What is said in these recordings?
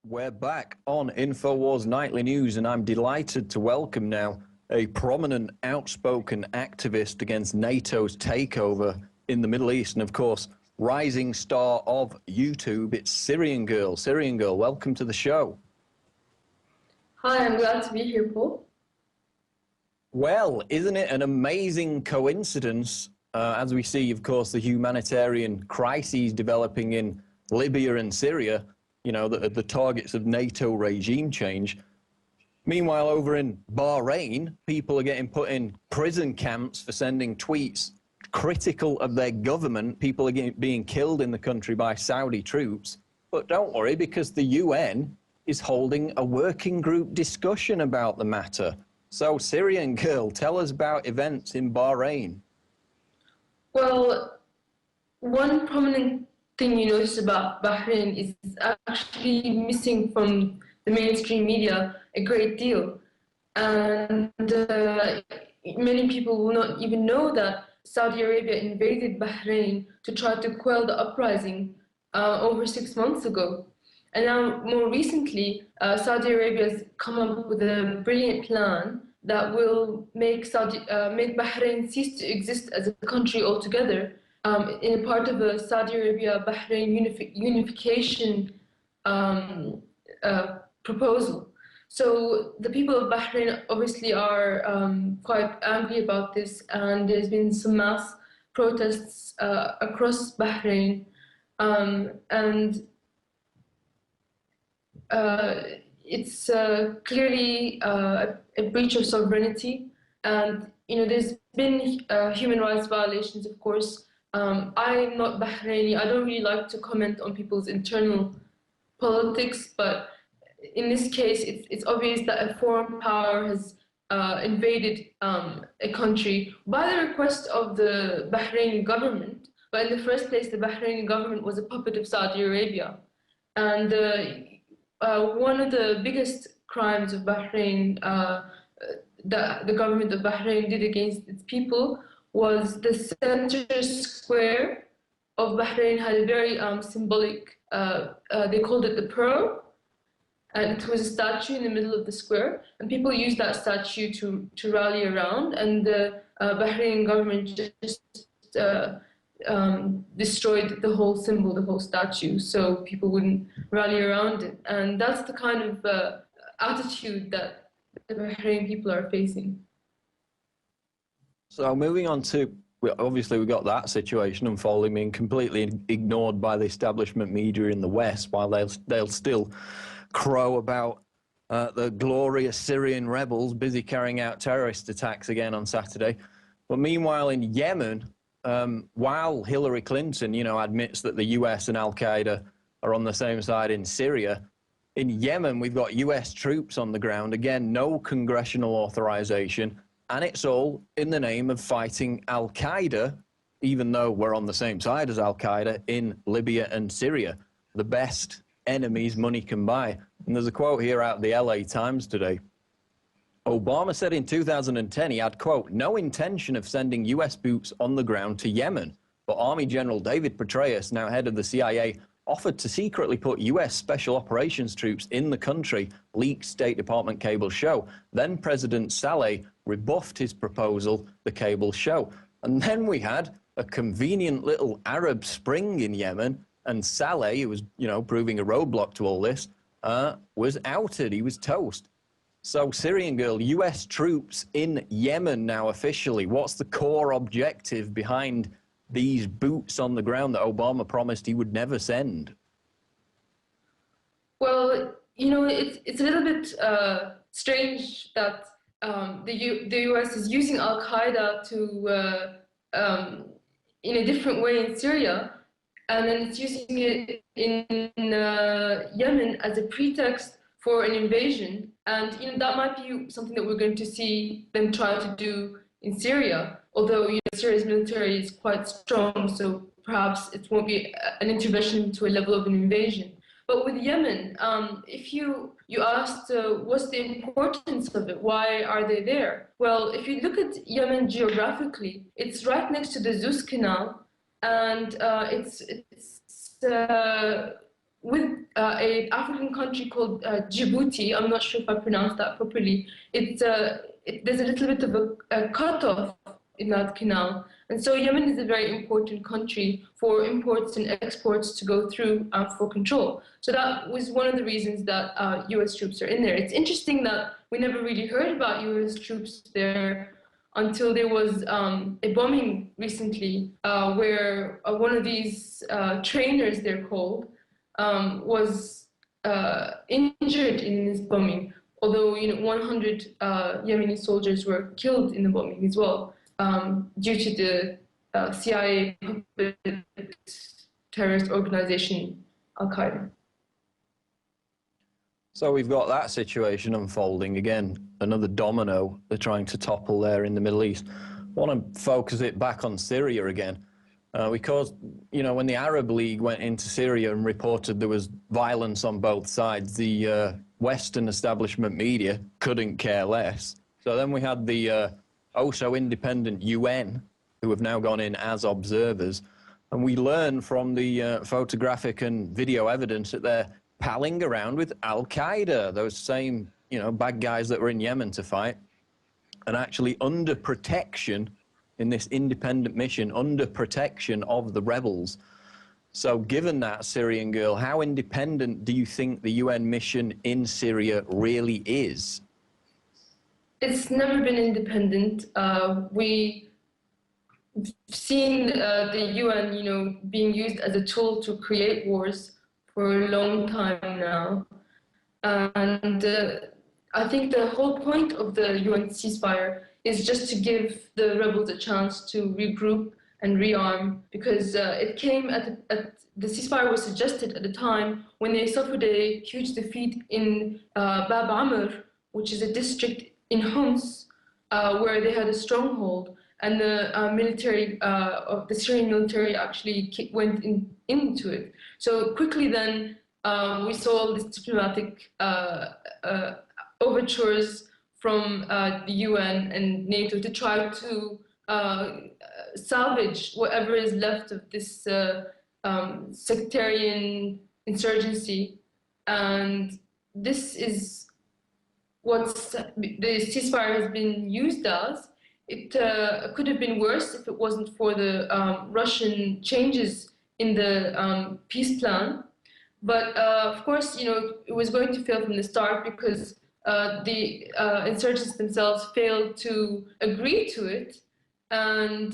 We're back on InfoWars Nightly News, and I'm delighted to welcome now a prominent, outspoken activist against NATO's takeover in the Middle East, and of course, rising star of YouTube. It's Syrian Girl. Syrian Girl, welcome to the show. Hi, I'm glad to be here, Paul. Well, isn't it an amazing coincidence, as we see, of course, the humanitarian crises developing in Libya and Syria, you know, the targets of NATO regime change. Meanwhile, over in Bahrain, people are getting put in prison camps for sending tweets critical of their government. People are being killed in the country by Saudi troops. But don't worry, because the UN is holding a working group discussion about the matter. So, Syrian Girl, tell us about events in Bahrain. Well, one prominent thing you notice about Bahrain is actually missing from the mainstream media a great deal. And many people will not even know that Saudi Arabia invaded Bahrain to try to quell the uprising over 6 months ago. And now, more recently, Saudi Arabia has come up with a brilliant plan that will make Bahrain cease to exist as a country altogether, in a part of a Saudi Arabia-Bahrain unification proposal. So the people of Bahrain obviously are quite angry about this, and there's been some mass protests across Bahrain, and it's clearly a breach of sovereignty. And there's been human rights violations, of course. I'm not Bahraini. I don't really like to comment on people's internal politics, but in this case, it's obvious that a foreign power has invaded a country by the request of the Bahraini government. But in the first place, the Bahraini government was a puppet of Saudi Arabia. And one of the biggest crimes of Bahrain, that the government of Bahrain did against its people, was the center square of Bahrain had a very symbolic, they called it the Pearl, and it was a statue in the middle of the square, and people used that statue to rally around, and the Bahrain government just destroyed the whole symbol, the whole statue, so people wouldn't rally around it. And that's the kind of attitude that the Bahrain people are facing. So moving on to, obviously we got that situation unfolding, being completely ignored by the establishment media in the West, while they'll still crow about the glorious Syrian rebels busy carrying out terrorist attacks again on Saturday. But meanwhile in Yemen, while Hillary Clinton, admits that the US and Al-Qaeda are on the same side in Syria, in Yemen we've got US troops on the ground, again, no congressional authorization, and it's all in the name of fighting Al-Qaeda, even though we're on the same side as Al-Qaeda in Libya and Syria, the best enemies money can buy. And there's a quote here out of the LA Times today. Obama said in 2010 he had, quote, no intention of sending US boots on the ground to Yemen, but Army General David Petraeus, now head of the CIA, offered to secretly put US Special Operations troops in the country, leaked State Department cables show. Then President Saleh rebuffed his proposal, the cables show. And then we had a convenient little Arab Spring in Yemen, and Saleh, who was, proving a roadblock to all this, was outed. He was toast. So, Syrian Girl, US troops in Yemen now officially. What's the core objective behind these boots on the ground that Obama promised he would never send? Well, it's a little bit strange that the US is using Al-Qaeda to, in a different way in Syria, and then it's using it in Yemen as a pretext for an invasion. And that might be something that we're going to see them try to do in Syria, although Syria's military is quite strong, so perhaps it won't be an intervention to a level of an invasion. But with Yemen, if you asked what's the importance of it, why are they there? Well, if you look at Yemen geographically, it's right next to the Suez Canal, and it's with an African country called Djibouti. I'm not sure if I pronounced that properly. There's a little bit of a cutoff in that canal. And so Yemen is a very important country for imports and exports to go through for control. So that was one of the reasons that US troops are in there. It's interesting that we never really heard about US troops there until there was a bombing recently where one of these trainers, they're called, was injured in this bombing. Although 100 Yemeni soldiers were killed in the bombing as well. Due to the CIA terrorist organization Al-Qaeda. So we've got that situation unfolding again, another domino they're trying to topple there in the Middle East. I want to focus it back on Syria again, because when the Arab League went into Syria and reported there was violence on both sides, the Western establishment media couldn't care less. So then we had the also independent UN, who have now gone in as observers. And we learn from the photographic and video evidence that they're palling around with Al-Qaeda, those same, bad guys that were in Yemen to fight, and actually under protection in this independent mission, under protection of the rebels. So given that, Syrian girl, how independent do you think the UN mission in Syria really is? It's never been independent. We've seen the UN, being used as a tool to create wars for a long time now. And I think the whole point of the UN ceasefire is just to give the rebels a chance to regroup and rearm, because it came the ceasefire was suggested at a time when they suffered a huge defeat in Bab Amr, which is a district in Homs, where they had a stronghold, and the military of the Syrian military actually went into it. So quickly then we saw this diplomatic overtures from the UN and NATO to try to salvage whatever is left of this sectarian insurgency. And this is what the ceasefire has been used as. It could have been worse if it wasn't for the Russian changes in the peace plan. But of course, it was going to fail from the start because the insurgents themselves failed to agree to it, and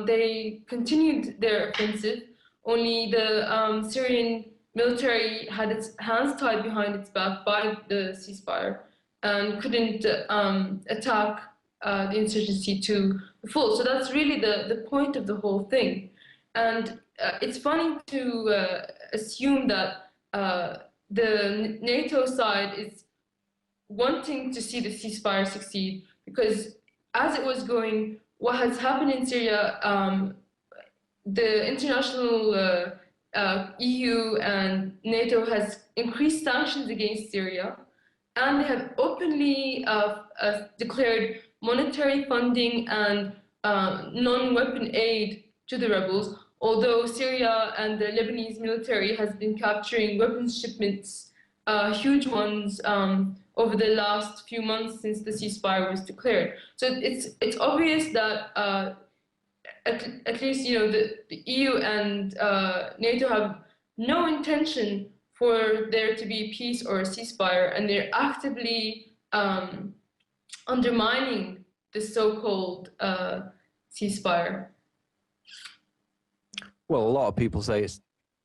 they continued their offensive. Only the Syrian military had its hands tied behind its back by the ceasefire and couldn't attack the insurgency to the full. So that's really the point of the whole thing. And it's funny to assume that the NATO side is wanting to see the ceasefire succeed, because as it was going, what has happened in Syria, the international EU and NATO has increased sanctions against Syria, and they have openly declared monetary funding and non-weapon aid to the rebels, although Syria and the Lebanese military has been capturing weapons shipments, huge ones, over the last few months since the ceasefire was declared. So it's obvious that at least the EU and NATO have no intention for there to be peace or a ceasefire, and they're actively undermining the so-called ceasefire. Well, a lot of people say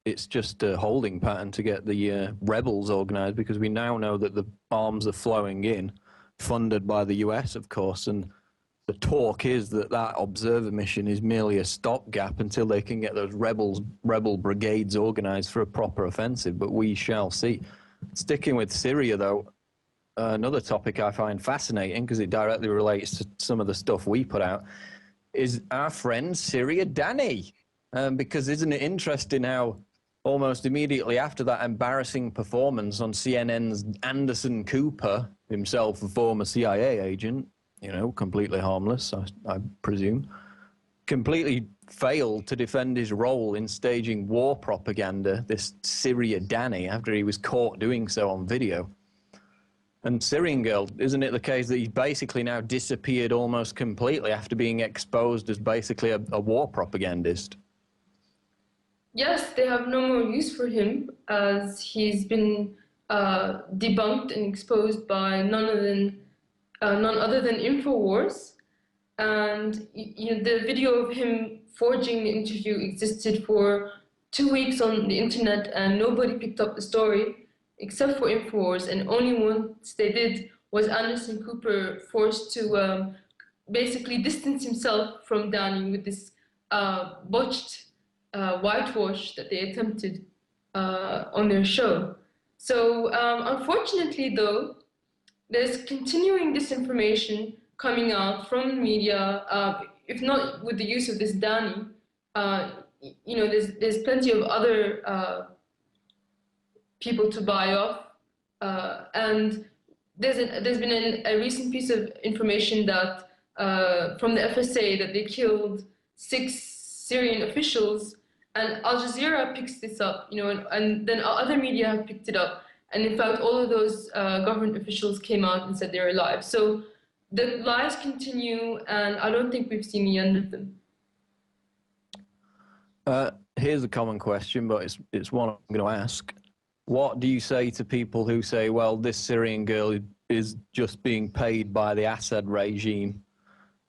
it's just a holding pattern to get the rebels organized, because we now know that the arms are flowing in, funded by the US, of course, and the talk is that that observer mission is merely a stopgap until they can get those rebel brigades organized for a proper offensive, but we shall see. Sticking with Syria, though, another topic I find fascinating, because it directly relates to some of the stuff we put out, is our friend Syria Danny. Because isn't it interesting how almost immediately after that embarrassing performance on CNN's Anderson Cooper, himself a former CIA agent, completely harmless, I presume, completely failed to defend his role in staging war propaganda, this Syria Danny, after he was caught doing so on video. And Syrian Girl, isn't it the case that he's basically now disappeared almost completely after being exposed as basically a war propagandist? Yes, they have no more use for him, as he's been debunked and exposed by none other than InfoWars. And the video of him forging the interview existed for 2 weeks on the internet, and nobody picked up the story except for InfoWars. And only once they did was Anderson Cooper forced to basically distance himself from Danny with this botched whitewash that they attempted on their show. So unfortunately, though, there's continuing disinformation coming out from the media. If not with the use of this Danny, there's plenty of other people to buy off, and there's been a recent piece of information that from the FSA that they killed 6 Syrian officials, and Al Jazeera picks this up, and then other media have picked it up, and in fact all of those government officials came out and said they're alive. So the lies continue, and I don't think we've seen the end of them. Here's a common question, but it's one I'm going to ask. What do you say to people who say, well, this Syrian girl is just being paid by the Assad regime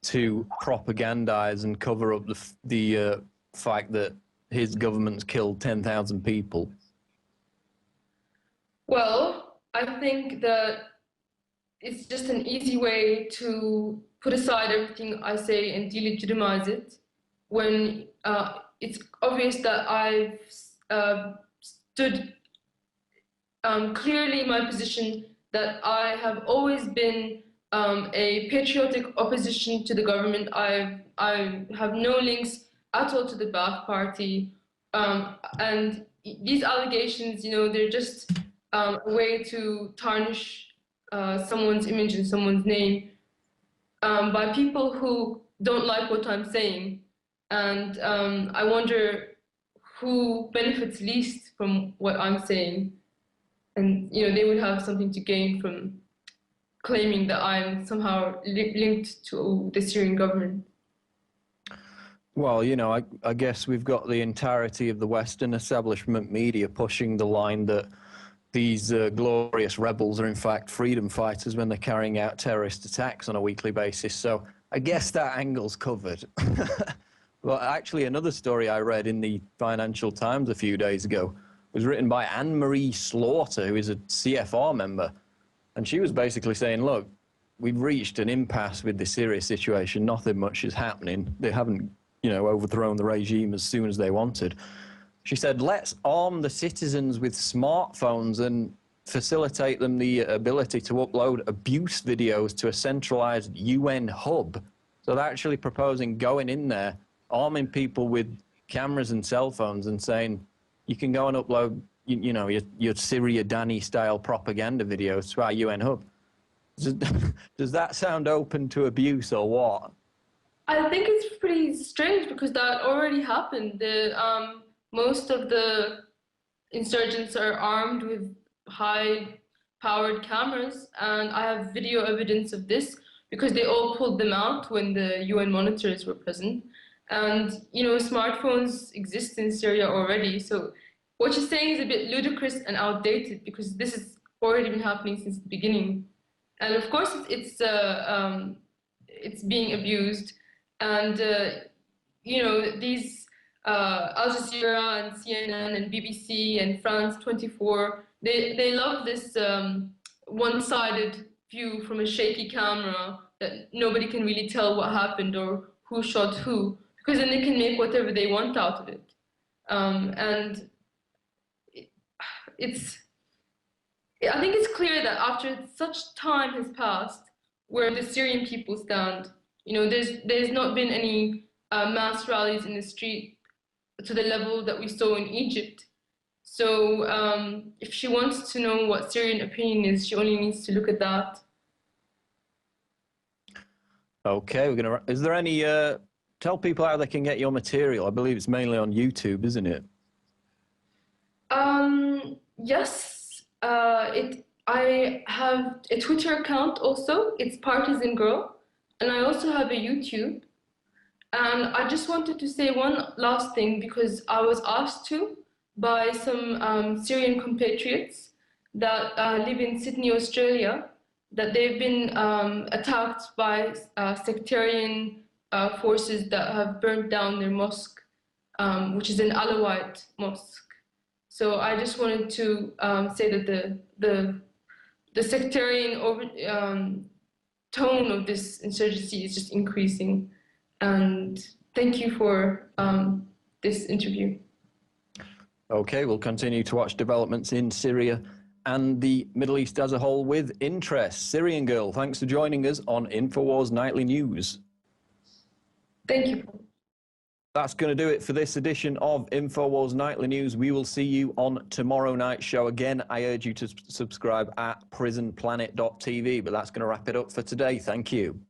to propagandize and cover up the fact that his government's killed 10,000 people? Well, I think that it's just an easy way to put aside everything I say and delegitimize it when it's obvious that I've stood clearly in my position that I have always been a patriotic opposition to the government. I have no links at all to the Ba'ath Party, and these allegations, they're just a way to tarnish someone's image and someone's name by people who don't like what I'm saying. And I wonder who benefits least from what I'm saying. And, they would have something to gain from claiming that I'm somehow linked to the Syrian government. Well, I guess we've got the entirety of the Western establishment media pushing the line that these glorious rebels are in fact freedom fighters when they're carrying out terrorist attacks on a weekly basis. So I guess that angle's covered. But actually, another story I read in the Financial Times a few days ago was written by Anne-Marie Slaughter, who is a CFR member. And she was basically saying, look, we've reached an impasse with the Syria situation. Nothing much is happening. They haven't, overthrown the regime as soon as they wanted. She said, let's arm the citizens with smartphones and facilitate them the ability to upload abuse videos to a centralized UN hub. So they're actually proposing going in there, arming people with cameras and cell phones and saying, you can go and upload, your Syria Danny style propaganda videos to our UN hub. Does that sound open to abuse or what? I think it's pretty strange because that already happened. Most of the insurgents are armed with high-powered cameras, and I have video evidence of this because they all pulled them out when the UN monitors were present. And, smartphones exist in Syria already, so what you're saying is a bit ludicrous and outdated because this has already been happening since the beginning. And of course, it's being abused. And, these Al Jazeera and CNN and BBC and France 24, they love this one-sided view from a shaky camera that nobody can really tell what happened or who shot who, because then they can make whatever they want out of it. And I think it's clear that after such time has passed, where the Syrian people stand, there's not been any mass rallies in the street to the level that we saw in Egypt. So if she wants to know what Syrian opinion is, she only needs to look at that. Okay, is there any Tell people how they can get your material. I believe it's mainly on YouTube, isn't it? Yes. I have a Twitter account also. It's Partisan Girl, and I also have a YouTube. And I just wanted to say one last thing because I was asked to by some Syrian compatriots that live in Sydney, Australia, that they've been attacked by sectarian forces that have burnt down their mosque, which is an Alawite mosque. So I just wanted to say that the sectarian tone of this insurgency is just increasing. And thank you for this interview. Okay, we'll continue to watch developments in Syria and the Middle East as a whole with interest. Syrian Girl, thanks for joining us on InfoWars Nightly News. Thank you. That's going to do it for this edition of InfoWars Nightly News. We will see you on tomorrow night's show. Again, I urge you to subscribe at prisonplanet.tv, but that's going to wrap it up for today. Thank you.